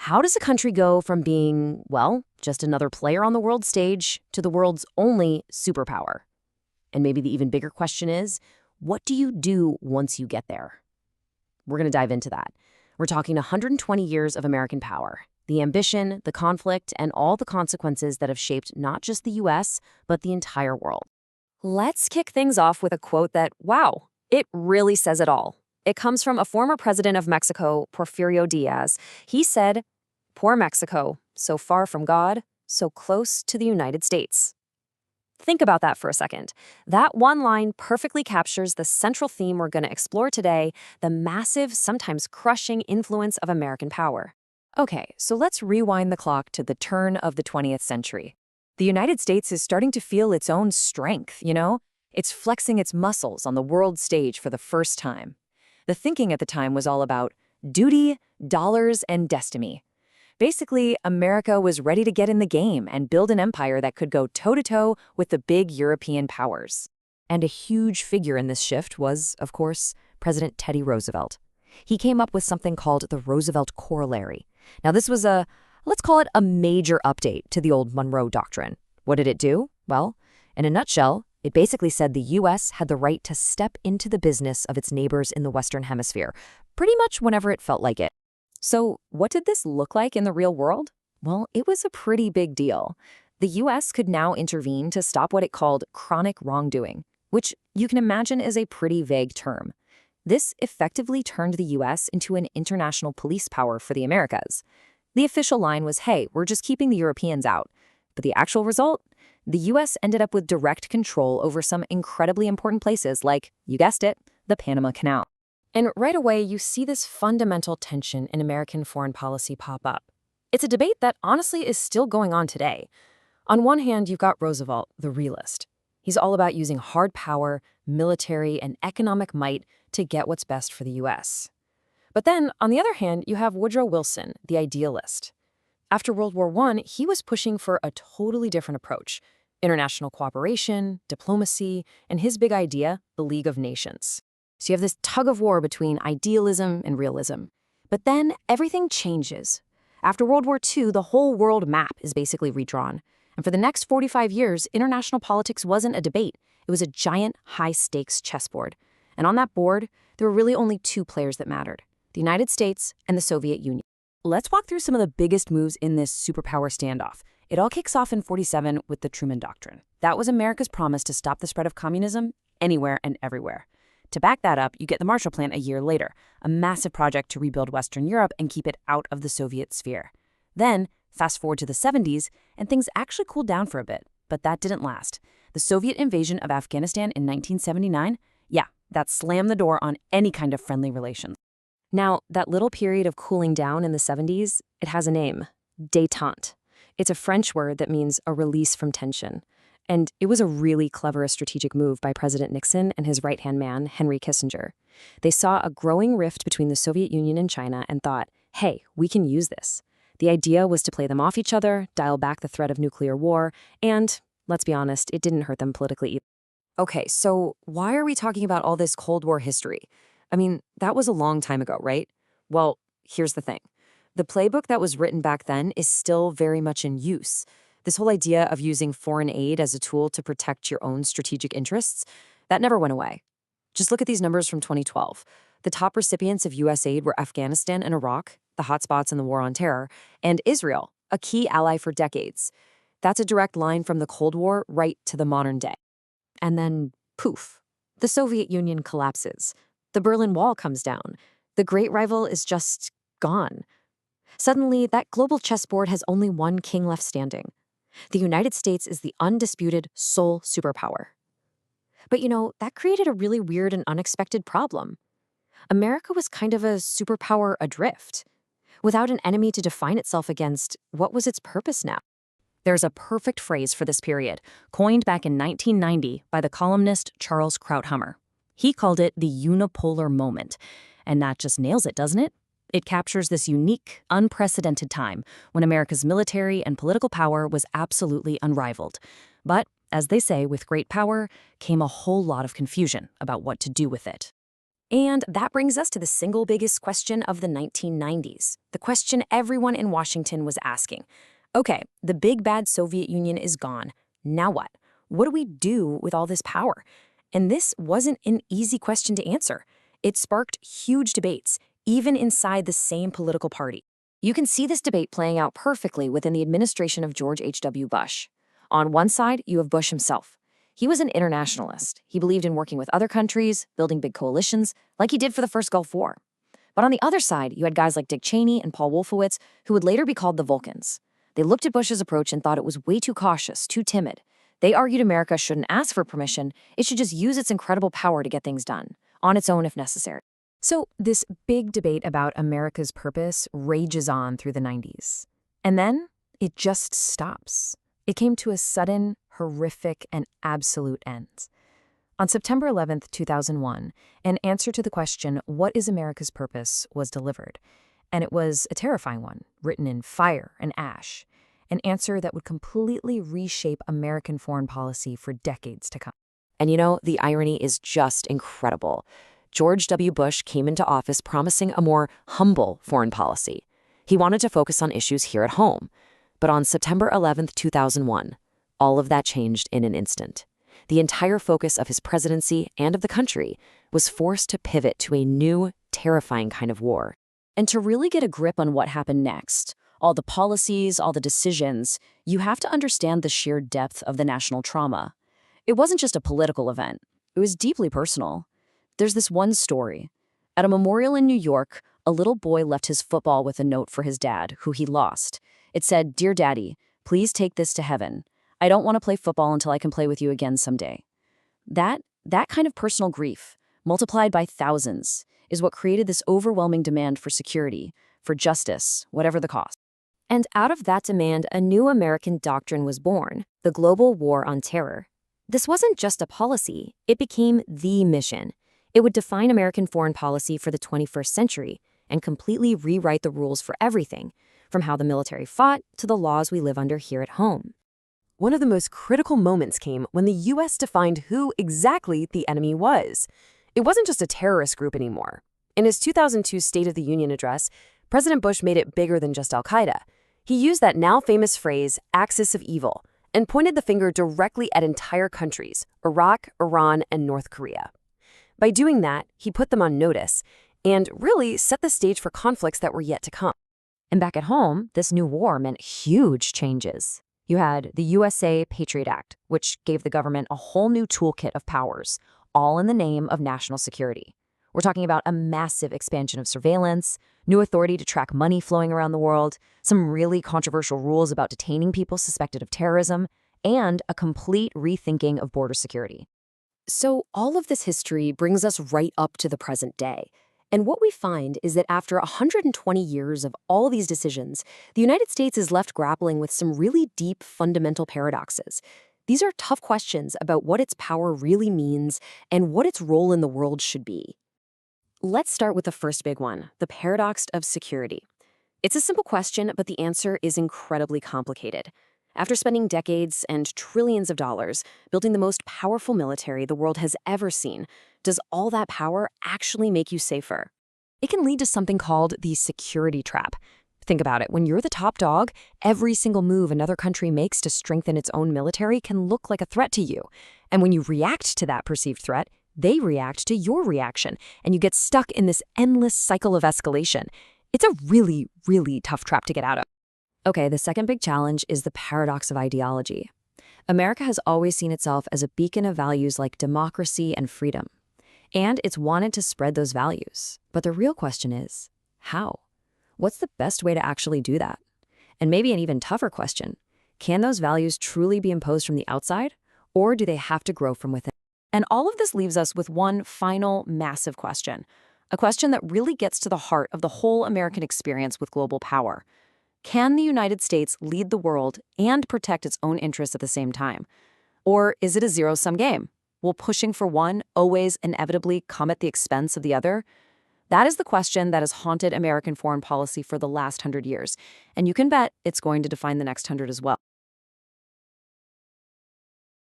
How does a country go from being, well, just another player on the world stage to the world's only superpower? And maybe the even bigger question is, what do you do once you get there? We're going to dive into that. We're talking 120 years of American power, the ambition, the conflict, and all the consequences that have shaped not just the U.S., but the entire world. Let's kick things off with a quote that, wow, it really says it all. It comes from a former president of Mexico, Porfirio Diaz. He said, "Poor Mexico, so far from God, so close to the United States." Think about that for a second. That one line perfectly captures the central theme we're going to explore today, the massive, sometimes crushing influence of American power. Okay, so let's rewind the clock to the turn of the 20th century. The United States is starting to feel its own strength, It's flexing its muscles on the world stage for the first time. The thinking at the time was all about duty, dollars, and destiny. Basically, America was ready to get in the game and build an empire that could go toe-to-toe with the big European powers. And a huge figure in this shift was, of course, President Teddy Roosevelt. He came up with something called the Roosevelt Corollary. Now, this was let's call it a major update to the old Monroe Doctrine. What did it do? Well, in a nutshell, it basically said the U.S. had the right to step into the business of its neighbors in the Western Hemisphere, pretty much whenever it felt like it. So what did this look like in the real world? Well, it was a pretty big deal. The U.S. could now intervene to stop what it called chronic wrongdoing, which you can imagine is a pretty vague term. This effectively turned the U.S. into an international police power for the Americas. The official line was, hey, we're just keeping the Europeans out. But the actual result? The U.S. ended up with direct control over some incredibly important places like, you guessed it, the Panama Canal. And right away, you see this fundamental tension in American foreign policy pop up. It's a debate that honestly is still going on today. On one hand, you've got Roosevelt, the realist. He's all about using hard power, military, and economic might to get what's best for the U.S. But then, on the other hand, you have Woodrow Wilson, the idealist. After World War I, he was pushing for a totally different approach: international cooperation, diplomacy, and his big idea, the League of Nations. So you have this tug of war between idealism and realism. But then everything changes. After World War II, the whole world map is basically redrawn. And for the next 45 years, international politics wasn't a debate. It was a giant, high-stakes chessboard. And on that board, there were really only two players that mattered: the United States and the Soviet Union. Let's walk through some of the biggest moves in this superpower standoff. It all kicks off in '47 with the Truman Doctrine. That was America's promise to stop the spread of communism anywhere and everywhere. To back that up, you get the Marshall Plan a year later, a massive project to rebuild Western Europe and keep it out of the Soviet sphere. Then, fast forward to the '70s, and things actually cooled down for a bit, but that didn't last. The Soviet invasion of Afghanistan in 1979, that slammed the door on any kind of friendly relations. Now, that little period of cooling down in the '70s, it has a name: détente. It's a French word that means a release from tension. And it was a really clever strategic move by President Nixon and his right-hand man, Henry Kissinger. They saw a growing rift between the Soviet Union and China and thought, hey, we can use this. The idea was to play them off each other, dial back the threat of nuclear war, and, let's be honest, it didn't hurt them politically either. Okay, so why are we talking about all this Cold War history? I mean, that was a long time ago, right? Well, here's the thing. The playbook that was written back then is still very much in use. This whole idea of using foreign aid as a tool to protect your own strategic interests, that never went away. Just look at these numbers from 2012. The top recipients of U.S. aid were Afghanistan and Iraq, the hotspots in the war on terror, and Israel, a key ally for decades. That's a direct line from the Cold War right to the modern day. And then, poof, the Soviet Union collapses. The Berlin Wall comes down. The great rival is just gone. Suddenly, that global chessboard has only one king left standing. The United States is the undisputed sole superpower. But that created a really weird and unexpected problem. America was kind of a superpower adrift. Without an enemy to define itself against, what was its purpose now? There's a perfect phrase for this period, coined back in 1990 by the columnist Charles Krauthammer. He called it the unipolar moment. And that just nails it, doesn't it? It captures this unique, unprecedented time when America's military and political power was absolutely unrivaled. But, as they say, with great power came a whole lot of confusion about what to do with it. And that brings us to the single biggest question of the 1990s, the question everyone in Washington was asking. Okay, the big bad Soviet Union is gone. Now what? What do we do with all this power? And this wasn't an easy question to answer. It sparked huge debates, even inside the same political party. You can see this debate playing out perfectly within the administration of George H.W. Bush. On one side, you have Bush himself. He was an internationalist. He believed in working with other countries, building big coalitions, like he did for the first Gulf War. But on the other side, you had guys like Dick Cheney and Paul Wolfowitz, who would later be called the Vulcans. They looked at Bush's approach and thought it was way too cautious, too timid. They argued America shouldn't ask for permission, it should just use its incredible power to get things done, on its own if necessary. So this big debate about America's purpose rages on through the 90s. And then it just stops. It came to a sudden, horrific, and absolute end. On September 11th, 2001, an answer to the question, "What is America's purpose?" was delivered. And it was a terrifying one, written in fire and ash, an answer that would completely reshape American foreign policy for decades to come. And you know, the irony is just incredible. George W. Bush came into office promising a more humble foreign policy. He wanted to focus on issues here at home. But on September 11th, 2001, all of that changed in an instant. The entire focus of his presidency and of the country was forced to pivot to a new, terrifying kind of war. And to really get a grip on what happened next, all the policies, all the decisions, you have to understand the sheer depth of the national trauma. It wasn't just a political event. It was deeply personal. There's this one story. At a memorial in New York, a little boy left his football with a note for his dad, who he lost. It said, "Dear Daddy, please take this to heaven. I don't want to play football until I can play with you again someday." That kind of personal grief, multiplied by thousands, is what created this overwhelming demand for security, for justice, whatever the cost. And out of that demand, a new American doctrine was born, the global war on terror. This wasn't just a policy, it became the mission. It would define American foreign policy for the 21st century and completely rewrite the rules for everything, from how the military fought to the laws we live under here at home. One of the most critical moments came when the U.S. defined who exactly the enemy was. It wasn't just a terrorist group anymore. In his 2002 State of the Union address, President Bush made it bigger than just al-Qaeda. He used that now famous phrase, axis of evil, and pointed the finger directly at entire countries, Iraq, Iran, and North Korea. By doing that, he put them on notice and really set the stage for conflicts that were yet to come. And back at home, this new war meant huge changes. You had the USA Patriot Act, which gave the government a whole new toolkit of powers, all in the name of national security. We're talking about a massive expansion of surveillance, new authority to track money flowing around the world, some really controversial rules about detaining people suspected of terrorism, and a complete rethinking of border security. So all of this history brings us right up to the present day. And what we find is that after 120 years of all these decisions, the United States is left grappling with some really deep fundamental paradoxes. These are tough questions about what its power really means and what its role in the world should be. Let's start with the first big one, the paradox of security. It's a simple question, but the answer is incredibly complicated. After spending decades and trillions of dollars building the most powerful military the world has ever seen, does all that power actually make you safer? It can lead to something called the security trap. Think about it. When you're the top dog, every single move another country makes to strengthen its own military can look like a threat to you. And when you react to that perceived threat, they react to your reaction, and you get stuck in this endless cycle of escalation. It's a really, really tough trap to get out of. Okay, the second big challenge is the paradox of ideology. America has always seen itself as a beacon of values like democracy and freedom. And it's wanted to spread those values. But the real question is, how? What's the best way to actually do that? And maybe an even tougher question, can those values truly be imposed from the outside, or do they have to grow from within? And all of this leaves us with one final massive question, a question that really gets to the heart of the whole American experience with global power. Can the United States lead the world and protect its own interests at the same time? Or is it a zero-sum game? Will pushing for one always inevitably come at the expense of the other? That is the question that has haunted American foreign policy for the last 100 years, and you can bet it's going to define the next 100 as well.